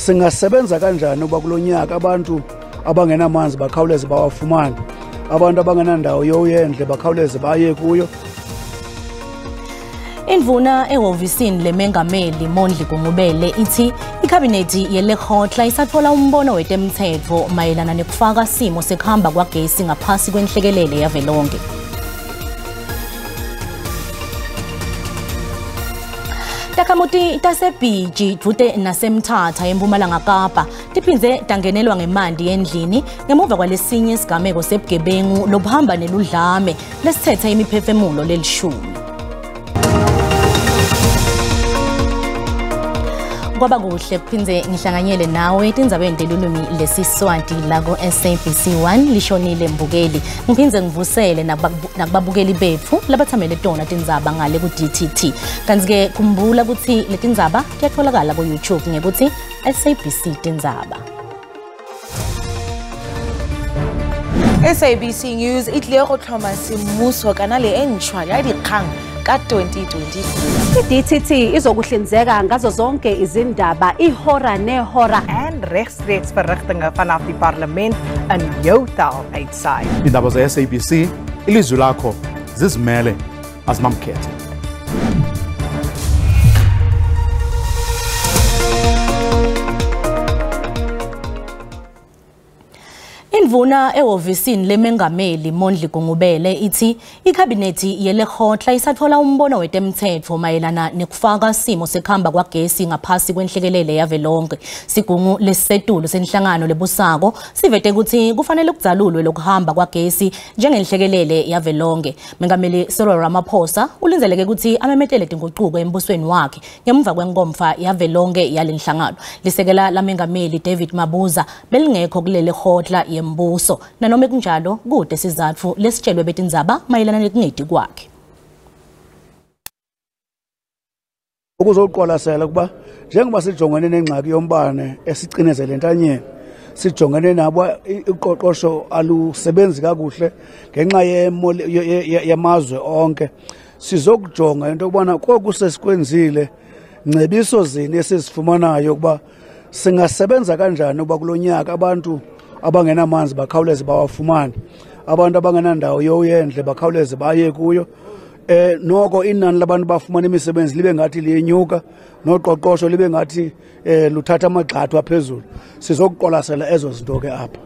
singasebenza kanjani ukuba kulonyaka abantu abangenamanzi bakhawuleze bawafumane, abantu abangenandawo yowendle bakhawuleze baye kuyo. Indvuna ehhovisini lemengameli Mondli Gungubele ithi ikhabhinethi yelekhohla isathola umbono wetemthetho mayelana nekufaka simo sekuhamba kwagesi ngaphasi kwenhlekelele yavelonke. Takhamuti taseBiji dute nasemthatha eMpumalanga Kapa tiphindze tangenelwa ngemandi endlini ngemuva kwalesinye isigameko sebugebengu lobuhamba neludlame lesithethe imiphefemulo lelishumi. Kwaba kuhle kuphindze ngihlanganyele nawe tindzabeni telulwimi lesiswati la ku SABC 1 lishonile mbukeli. Ngiphindze ngivusele nakubabukeli bethu labathamele tona tindzaba ngale ku DTT. Kanti ke khumbula ukuthi letindzaba tiyatholakala ku YouTube ngekuthi SABC Tindzaba. SABC News itlile go tlhoma semmuso kana le entshwa ya dikgang ka 2023. DTT izokuhlinzeka ngazo zonke izindaba ihora nehora En rechtstreeks verrigtinge vanaf die parlement in jou taal uitsaai. Indaba za SABC ilizwi lakho zizimele azimamkhethe. Indvuna ehhovisini lemengameli Mondli Gungubele ithi ikhabhinethi yelekhohla isathola umbono wetemthetho mayelana nekufaka simo sekuhamba kwagesi ngaphasi kwenhlekelele yavelonke. Sigungu lesisetulu senhlangano lebusako sivete ukuthi kufanele kudzalulwe lokuhamba kwagesi njengenhlekelele yavelonke. Mengameli Cyril Ramaphosa ulinzeleke ukuthi amemetele tinguquko embusweni wakhe ngemuva kwenkomfa yavelonke yalenhlangano. Lisekela lamengameli David Mabuza belingekho kulele khohla mbuso nanoma kunjalo kude sizathu lesitshelwe betindzaba mayelana nekungedi kwakhe. Ukuzoqwalasela kuba njengoba sijongene nengxaki yombane esicinezele entanyeni, sijongene nabo iqoqosho alusebenzi kakuhle ngenxa yamazwe onke, sizokujonga into kubona kokusesikwenzile ngcebiso zini esizifumanayo kuba singasebenza kanjani ukuba kulonyaka abantu abangenamanzi bakhawuleze bawafumane, abantu abangenandawo yowendle bakhawuleze baye kuyo. Noko inani labantu bafumana imisebenzi libe ngathi liyenyuka, noqoqosho libe ngathi luthatha amagxathu aphezulu. Sizokuqolasela ezo zinto ke apha.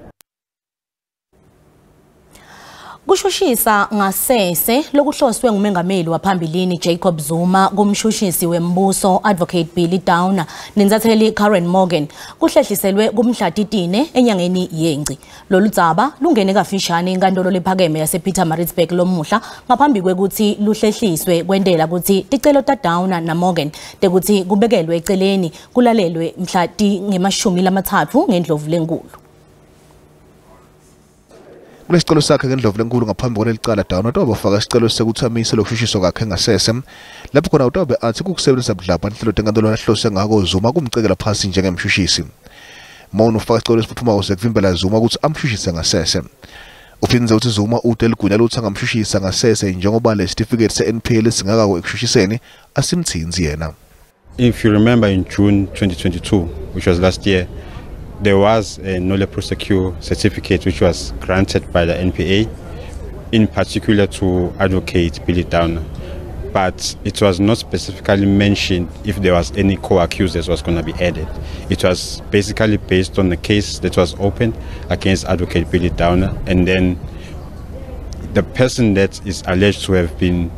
Kushushisa ngasese lokuhloswe ngumengameli waphambilini Jacob Zuma kumshushisi wembuso Advocate Billy Downer nenzatheli Karen Morgan kuhlehliselwe kumhlatitine enyangeni yengci. Lolu dzaba lungene kafishane inkantolo lephakeme yasePietermaritzburg lomuhla ngaphambi kwekuthi luhlehliswe kwendela ukuthi ticelo ta Downer na Morgan tekuthi kubekelwe eceleni kulalelwe mhlati nge-13 ngeNdlovu lenkulu. Kulesicelo sakhe ngeNdlovu lenkulu ngaphambi kwalelicala Downer utobe ufaka isicelo sekuthamisa lokushushiswa kwakhe ngasese lapho khona utobe athi kukusebenzisa budlabha inhlelo tenkantolo lahlose ngako Zuma kumcekela phasi njengemshushisi. Mona ufaka isicelo esiphumayo sekuvimbela Zuma ukuthi amshushise ngasese. Uphindze uthi Zuma ude ligunya lokuthi angamshushisa ngasese njengoba le certificate se-NPA lesingakako ekushushisen asimthinzi yena. If you remember in June 2022, which was last year, there was a nolle prosequi certificate which was granted by the NPA, in particular to Advocate Billy Downer. But it was not specifically mentioned if there was any co-accused that was going to be added. It was basically based on the case that was opened against Advocate Billy Downer, and then the person that is alleged to have been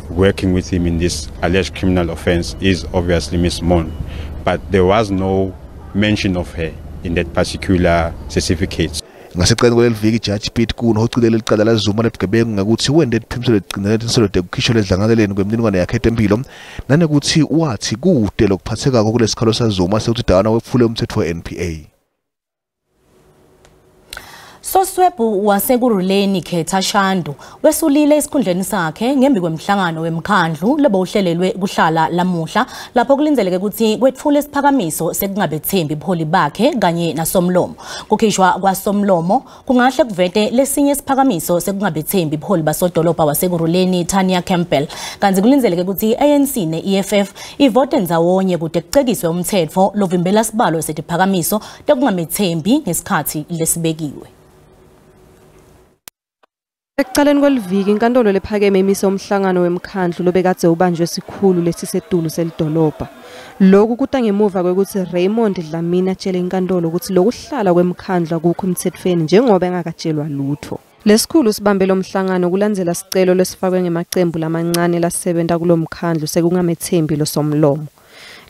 working with him in this alleged criminal offense is obviously Miss Mon. But there was no mention of her in that particular certificate. Ngaseqeni kweleviki Judge Pete kuno hochilele licala la Zuma lebugebengu ngakuthi wende liphimso leqinele insolo tekukhishwa ledlangaleleni kwemniningwane yakhe empilo nanekuthi wathi kude lokuphatheka kulesikhalo sa Zuma sekuthi Downer wephule umthetho we-NPA. Soswebhu wasekuruleni Khetha Shandu wesulile esikhundleni sakhe ngembi kwemhlangano wemkhandlu labo uhlelelwe kuhlala lamuhla lapho kulindeleke ukuthi kwetfule isiphakamiso sekungabethembi ubuholi bakhe kanye naSomlomo. Kukhishwa kwaSomlomo kungahle kuvete lesinye isiphakamiso sekungabethembi ubuholi basodolobha wasekuruleni Tanya Campbell. Kanti kulindeleke ukuthi ANC neEFF ivote ndzawonye kude kucekiswe umthetho lovimbela sibalo sesiphakamiso tekungamethembi ngesikhathi lesibekiwe. Ekuqaleni kweliviki inkantolo lephakeme imise umhlangano wemkhandlu lobekade ubanjwe esikhulu lesisedulu selidolobha. Lokhu kuta ngemuva kwekuthi Raymond Dlamini atshele inkantolo ukuthi lokuhlala kwemkhandlu akukho emthethweni njengoba engakatshelwa lutho. Lesikhulu sibambe lo mhlangano kulandzela sicelo lesifakwe ngemaqembu lamancane lasebenta kulomkhandlu sekungamethembi loSomlomo.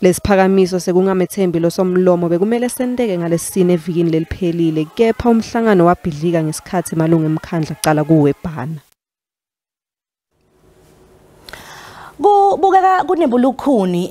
Lesiphakamiso sekungamethembi loSomlomo bekumele senteke ngalesine evikini leliphelile kepha umhlangano wabhidlika ngesikhathi malungu emkhandla aqala kuwebhana. Kubukeka kunebulukhuni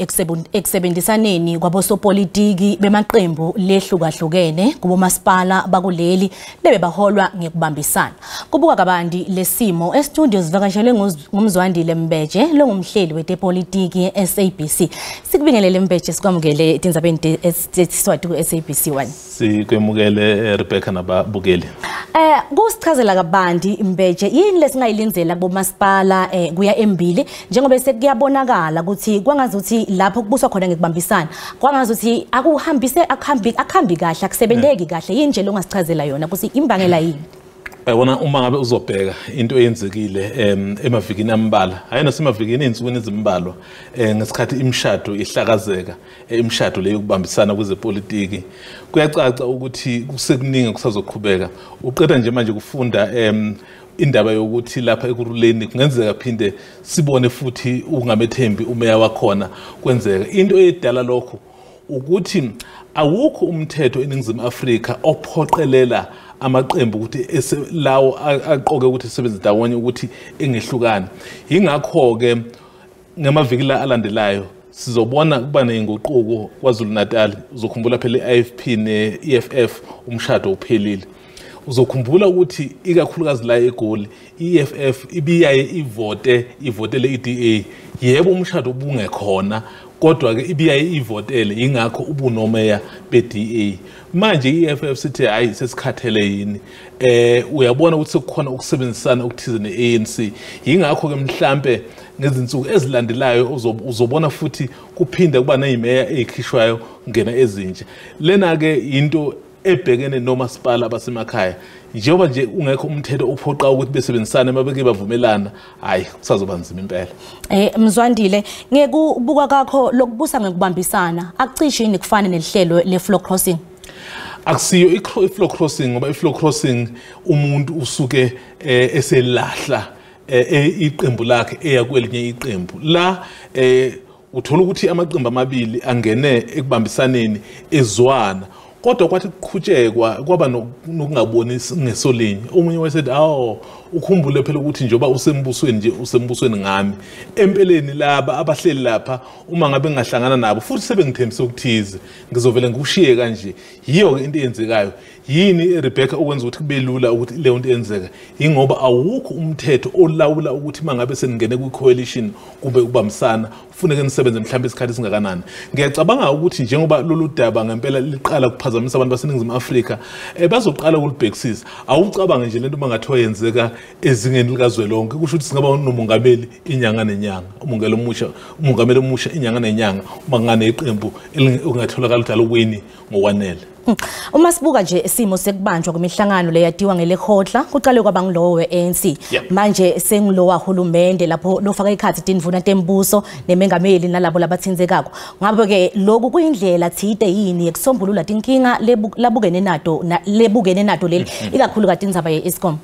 ekusebenzisaneni kwabosopolitiki bemaqembu lehlukahlukene kubomasipala bakuleli lebe baholwa ngekubambisana. Kubuka kabandi lesimo estudio sivakashele ngumzwandile Mbeje longumhleli wetepolitiki SABC. Sikubingelele Mbeje sikwamukele Tindzabeni tesiSwati ku SABC 1. Sikwemukele Rebecca nababukeli. Kusichazela kabandi Mbeje yini lesingayilinzela kubomasipala kuya embili njengoba kuyabonakala ukuthi kwangazuthi lapho kubuswa khona ngekubambisana kwangazuthi akhambi kahle akusebenzeki kahle yini nje longasichazela yona ukuthi imbangela yini. Wona uma ngabe uzobheka into eyenzekile emavikini ambalwa ayena semavikini ensukwini ezimbalwa ngesikhathi imishado ihlakazeka imishado leyo kubambisana kwezepolitiki kuyacaca ukuthi kusekuningi kusazoqhubeka uqeda nje manje kufunda indaba yokuthi lapha ekuruleni kungenzeka phinde sibone futhi ungamethembi umeya wakhona kwenzeka into edala lokho ukuthi awukho umthetho eNingizimu Afrika ophoqelela amaqembu ukuthi lawo aqoke ukuthi sebenze ndawonye ukuthi engehlukani ingakho ke ngamaviki alandelayo sizobona kuba nenguquko kwaZulu Natal uzokhumbula phela iIFP neEFF umshado uphelile uzokhumbula ukuthi ikakhulukazi la eGoli iEFF ibiyaye ivotele iDA yebo umshado ubungekhona kodwa ke ibiyaye ivotele ingakho ubunomeya beDA manje iEFF sithi hayi sesikhathele yini uyabona ukuthi sekukhona ukusebenzisana okuthize neANC ingakho ke mhlambe ngezinsuku ezilandelayo uzobona futhi kuphinda kuba nezimeya ezikhishwayo ngena ezinje lena ke into ebhekene nomasipala basemakhaya njengoba nje ungekho umthetho ophoqa ukuthi besebenzisane mabeke bavumelana hayi kusazoba nzima impela. Mzwandile ngekubuka kakho lokubusa ngekubambisana akucishe yini kufana nelihlelo le-floor crossing. Akusiyo i-floor crossing ngoba i-floor crossing umuntu usuke eselahla iqembu lakhe eya kwelinye iqembu la uthola ukuthi amaqembu amabili angene ekubambisaneni ezwana kodwa kwathi kuqhutshekwa kwaba nokungaboni ngesolinye omunye wayesethi ukhumbule phela ukuthi njoba usembusweni nje usembusweni ngami empeleni laba abahleli lapha uma ngabe ngahlangana nabo futhi sebengithembisa ukuthize ngizovela ngikushiye kanje yiyo ke into eyenzekayo yini Rebecca okwenza ukuthi kube lula ukuthi leyo nto yenzeka ingoba awukho umthetho olawula ukuthi mangabe seningene ku-coalition kube kubambisana kufuneka nisebenze mhlawumbe isikhathi singakanani ngiyacabanga ukuthi njengoba lolu daba ngempela liqala kuphazamisa abantu baseNingizimu Afrika bazoqala ukulibhekisisa awucabange nje lento mangathiwa yenzeka ezingeni likazwelonke kusho ukuthi singaba nomongameli inyanga nenyanga umongameli omusha inyanga nenyanga uma ngane iqembu elingatholakala ukuthi alowini ngokwanele. Uma sibuka nje isimo sekubanjwa kwemihlangano leyadiwa ngelehotla kuqale kwaba ngilowo weANC manje sengilowa hulumende lapho lofaka ikhathi Tindzaba tembuso nemengameli nalabo labathinzekako ngabe ke lokhu kuyindlela thide yini ekusombulula inkinga lebukene nato leli ikakhulu kaTindzaba yeEskom.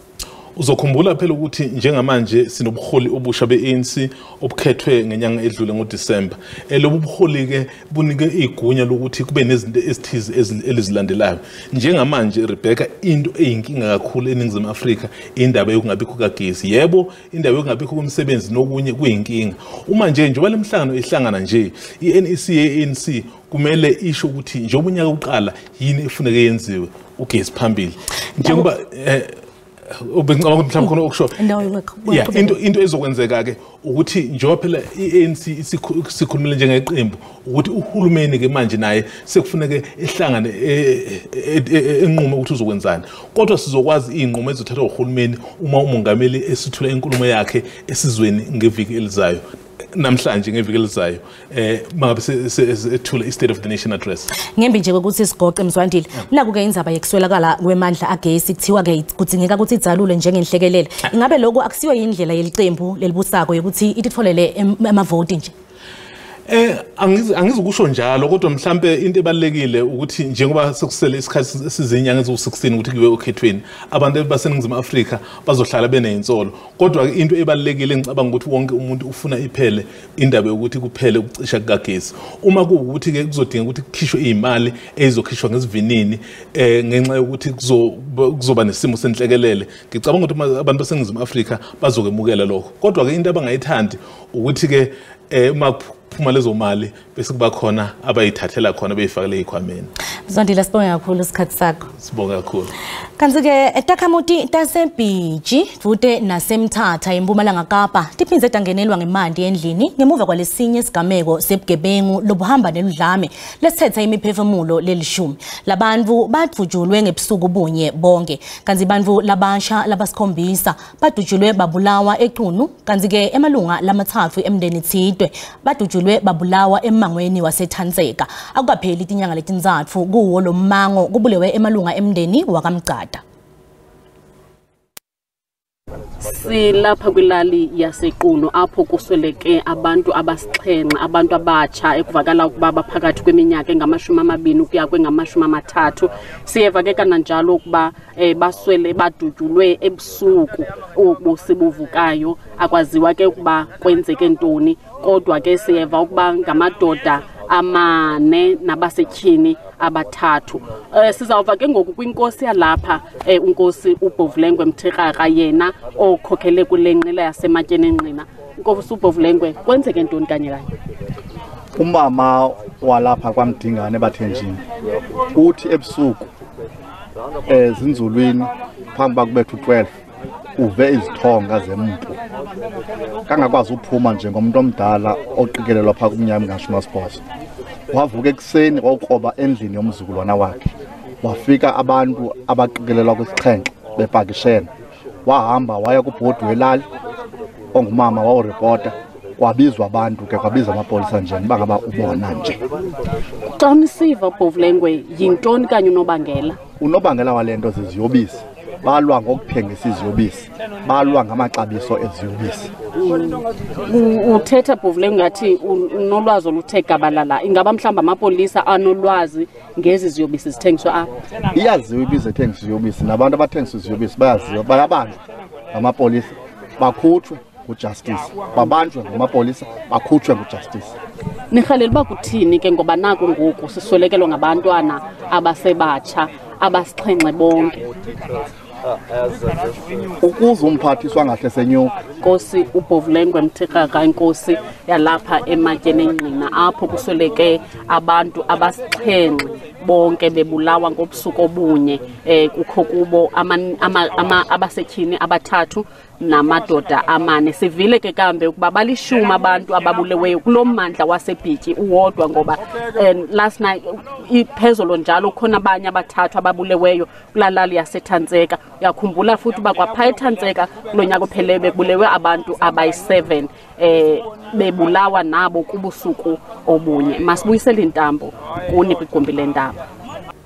Uzokhumbula phela ukuthi njengamanje sinobuholi obusha beANC obukhethwe ngenyanga edlule ngoDisemba lobu buholi ke bunike igunya lokuthi kube nezinto ezithize elizilandelayo njengamanje Rebecca into eyinkinga kakhulu eNingizimu Afrika indaba yokungabikho kagesi yebo indaba yokungabikho komsebenzi nokunye kuyinkinga uma njengoba lemhlangano ihlangana nje iNEC yeANC kumele isho ukuthi njengoba unyaka uqala yini efuneke yenziwe ugesi phambili njengoba ubengicabanga ukuthi mhlawumbe khona okusho into ezokwenzeka ke ukuthi njengoba phela iANC isikhulumile njengeqembu ukuthi uhulumeni ke manje naye sekufuneka ehlangane enqume ukuthi uzokwenzani kodwa sizokwazi inqumo ezothathwa uhulumeni uma umongameli esithula inkulumo yakhe esizweni ngeviki elizayo namhlanje ngeviki elizayo mangabe sethula i-State of the Nation address. Ngembi nje ukuthi sigoqe Mzwandile naku ke indzaba yekuswelakala kwemandla agesi kuthiwa ke kudzingeka ukuthi idzalule njengenhlekelele ingabe lokho akusiwe indlela yeliqembu lelibusako ukuthi ititfolele amavoti nje angizukusho njalo kodwa mhlambe into ebalekile ukuthi njengoba sekusele isikhathi sizinyanga ezu16 ukuthi kuwe okhethweni abantu baseningizimu Afrika bazohlala beneinsolo kodwa into ebalekile ngicabanga ukuthi wonke umuntu ufuna iphele indaba yokuthi kuphele ukucisha kagesi uma kuukuthi ke kuzodinga ukuthi kukhishwe izimali ezizokhishwa ngesivinini ngenxa yokuthi kuzoba nesimo senhlekelele ngicabanga ukuthi abantu baseningizimu Afrika bazokemukela lokho kodwa ke into abangayithandi ukuthi ke phuma lezo mali bese kuba khona abayithathela khona beyifakele ezikhwameni. Mzwandile sibonga kakhulu isikhathi sakho. Sibonga kakhulu. Kanti ke etakhamuti taseBiji futhi naseMthatha eMpumalanga Kapa tiphinze tangenelwa ngemandi endlini ngemuva kwalesinye isigameko sebugebengu lobuhamba neludlame lesithetha imiphefumulo lelishumi. Labantu badvujulwe ngebusuku bunye bonke. Kanti bantu labasha labasikhombisa badujulwe babulawa eQunu kanti ke emalunga lamathathu emndeni Thidwe badujulwe babulawa emangweni waseThanzeka. Akukapheli inyanga letinzatfu kuwo lo mmango kubulewe emalunga emndeni wakamgcada. Silapha kwilali yaseQunu apho kusweleke abantu abasixhenxe abantu abatsha ekuvakala ukuba baphakathi kweminyaka engama-20 ukuya kwengama-30 siyeva ke kananjalo ukuba baswele badutyulwe ebusuku ubusibuvukayo akwaziwa ke ukuba kwenzeke ntoni kodwa ke siyeva ukuba ngamadoda amane nabasetyhini abathathu. Sizawuva ke ngoku kwinkosi yalapha unkosi uBovulengwe Mthirhara yena okhokhele kule nqila yasematyeni enqina. Inkosi uBovulengwe kwenzeke ntoni kanye kanye? Umama walapha kwaMdingane eBathenjini uthi ebusuku zinzulwini phambi bakubethu 12 uve izithonga zempu kangakwazi uphuma njengomuntu omdala oqikelelwa pha kumnyama ngaShumasibhozo. Wavuka ekuseni wawukroba endlini yomzukulwana wakhe wafika abantu abaqikelelwa kwisixhenxe bepakishene wahamba waya kubhodi welali ongumama wawuripota kwabizwa abantu ke kwabiza amapolisa nje bangaba ubona nje. Xa unisiva uBovulengwe yintoni kanye unobangela? Unobangela walento ziziyobisi balwa ngokuthengisa iziyobisi balwa ngamaxabiso eziyobisi. Uthetha Bhovulengwe ngathi unolwazi oluthe gabalala ingaba mhlamba amapolisa anolwazi ngezi ziyobisi zithengiswa apha? Iyaziwa ibizo ethengisa iziyobisi nabantu abathengisa iziyobisi bayaziwa bayabanjwa ngamapolisa bakhutshwe kujustice babanjwe ngamapolisa bakhutshwe kujustice. Nirhalela uba kuthini ke ngoba naku ngoku siswelekelwa ngabantwana abasebatsha abasixhenxe bonke? Ukuze umphathiswa ngahle senyuka Nkosi uBovulengwe Mthirhara inkosi yalapha ematyeni enqina apho kusweleke abantu abasixhenxe bonke bebulawa ngobusuku obunye kukho kubo abasetyhini abathathu namadoda amane. Sivile ke kambe ukuba balishuma abantu ababuleweyo kulo mmandla waseBhityi uwodwa ngoba last night iphezolo njalo khona abanye abathathu ababuleweyo kulalali yaseThanzeka. Uyakhumbula futhi uba kwapha eThanzeka kulo nyaka uphele bekubulewe abantu abayi7 bebulawa nabo kubusuku obunye. Masibuyisele intambo kuni kwigumbi lendaba.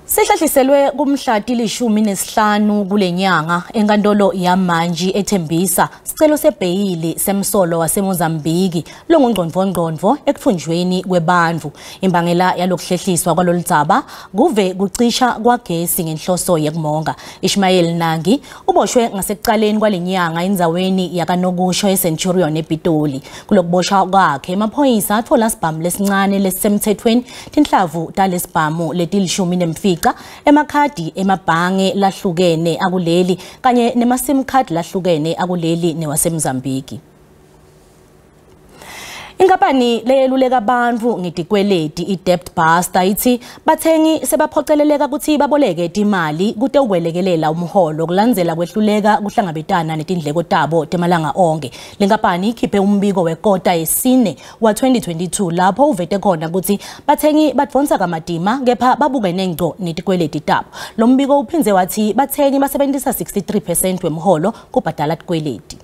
Sihlahliselwe kumhlati li-15 kulenyanga enkantolo yamanji ethembisa sicelo sebheyili semsolo waseMozambiki longungqondvo ekuthunjweni kwebantu. Imbangela yalokuhlehliswa kwaloludzaba kuve kucisha kwagesi ngenhloso yekumonga. Ishmael Nangi uboshwe ngasekuqaleni kwalenyanga endzaweni yakanokusho eCenturion ePitoli. Kulokuboshwa kwakhe amaphoyisa atfola sibhamu lesincane lesisemthethweni tinhlavu talesibhamu letilishumi emakhadi emabhange lahlukene akuleli kanye nemasim card lahlukene akuleli newaseMozambiki. Inkampani leyeluleka abantu ngetikweleti i-debt buster ithi bathengi sebaphoceleleka ukuthi baboleke imali kude ukwelekelela umholo kulandzela kwehluleka kuhlangabetana netindleko tabo temalanga onke. Lenkampani ikhiphe umbiko wekota yesine wa-2022 lapho uvete khona ukuthi bathengi badvonsa kamadima kepha babukene ngco netikweleti tabo. Lo mbiko uphinze wathi bathengi basebenzisa 63% wemholo kubhadala tikweleti.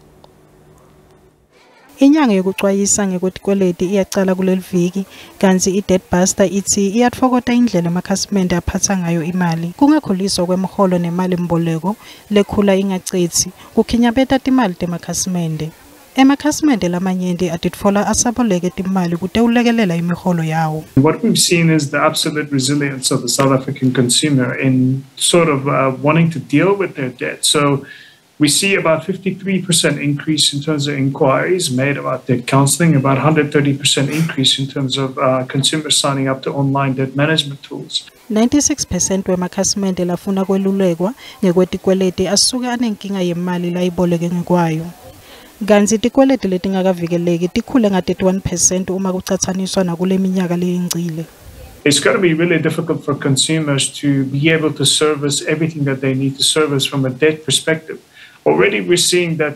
Inyanga yokucwayisa ngekutikweleti iyacala kuleli viki kanti i-debt buster ithi iyatfokota indlela amakhasimende aphatha ngayo imali kungakhuliswa kwemholo nemali mboleko lekhula ingacethi kukhinyabeta timali temakhasimende. Emakhasimende lamanyenti atitfola asaboleke timali kute ulekelela imiholo yawo. What we've seen is the absolute resilience of the South African consumer in sort of wanting to deal with their debt. So we see about 53% increase in terms of inquiries made about debt counseling, about 130% increase in terms of consumers signing up to online debt management tools. 96% wemakhasimende lafuna kwelulekwa ngekwetikweleti asuke anenkinga yemali layiboleke ngekwayo. Ganzi tikweleti letingakavikeleki tikhule nga-31% uma kuchathaniswa nakule minyaka leyingcile. It's going to be really difficult for consumers to be able to service everything that they need to service from a debt perspective. Already we're seeing that,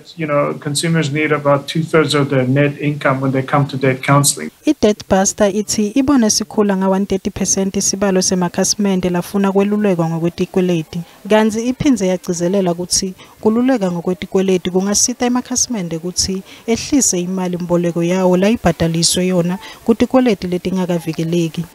consumers need about 2/3 of their net income when they come to debt counseling. I-debt buster ithi ibone sikhula nga-130% isibalo semakhasimende lafuna kwelulekwa ngokwetikweleti. Ganzi iphinze yagcizelela ukuthi kululeka ngokwetikweleti kungasita emakhasimende ukuthi ehlise imali mboleko yawo layibhadaliswe yona kutikweleti letingakavikeleki.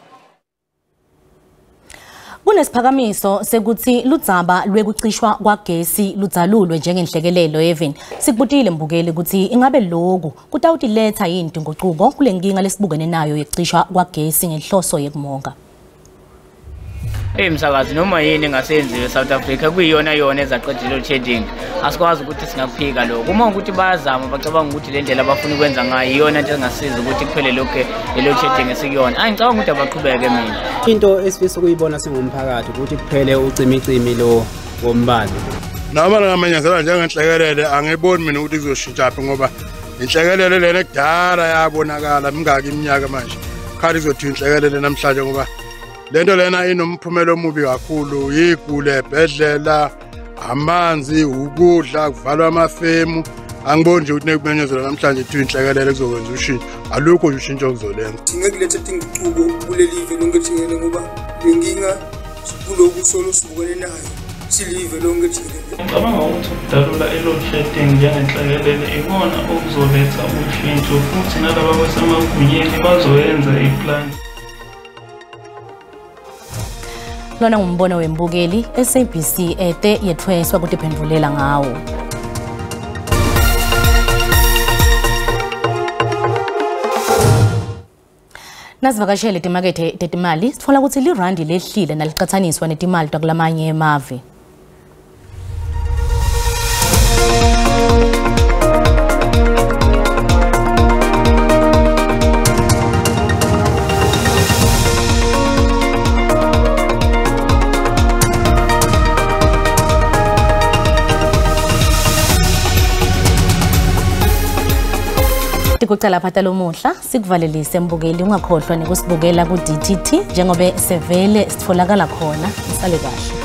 Kunesiphakamiso sekuthi ludzaba lwekucishwa kwagesi ludzalulwe njengenhlekelelo even. Sikubutile mbukeli ukuthi ingabe lokhu kutawutiletha yinto inguquko kule nkinga lesibukene nayo yekucishwa kwagesi ngenhloso yekumonga. Msakazi noma yini engasenziwe South Africa kuyiyona ezaqedile load shedding asikwazi ukuthi singakuphika lokho uma ukuthi bayazama bacabanga ukuthi le ndlela abafuna ukwenza ngayo iyona into engasiza ukuthi kuphele lokho load shedding esikuyona ngicabanga ukuthi abaqhubeke mina into esifisa ukuyibona singumphakathi ukuthi kuphele ucimicimi lo wombali noma ngamenyazela njengenhlekelele angiboni mina ukuthi kuzoshintsha phi ngoba inhlekelele lena ekudala yabonakala mingaki iminyaka manje khali izothi inhlekelele namhlanje ngoba lento lena inomphumela omubi kakhulu igule ebhedlela amanzi ukudla kuvalwa amafemu angiboni nje ukuthi nekumenyezela namhlanje ithi inhlekelele kuzokwenza ushintsho alukho nje ushintsho kuzolenza singakuletha tinguquko kuleli live lonke jikelele ngoba lenkinga kuloku solo sibukene nayo silive lonke jikelele. Ngicabanga ukuthi ukudalula i-load shedding njengenhlekelele ikona okuzoletha ushintsho futhi nalaba basemagunyeni bazoyenza iplan. Lona ngumbono wembukeli SABC ete yethweswa kutiphendulela ngawo. Nasivakashele timakethe tetimali sitfola ukuthi lirandi lehlile nalicathaniswa netimali takulamanye emave. Kucala phatha lomuhla sikuvalelise mbukeli ungakhohlwa nekusibukela ku DTT njengoba sevele sitfolakala khona. Isale kahle.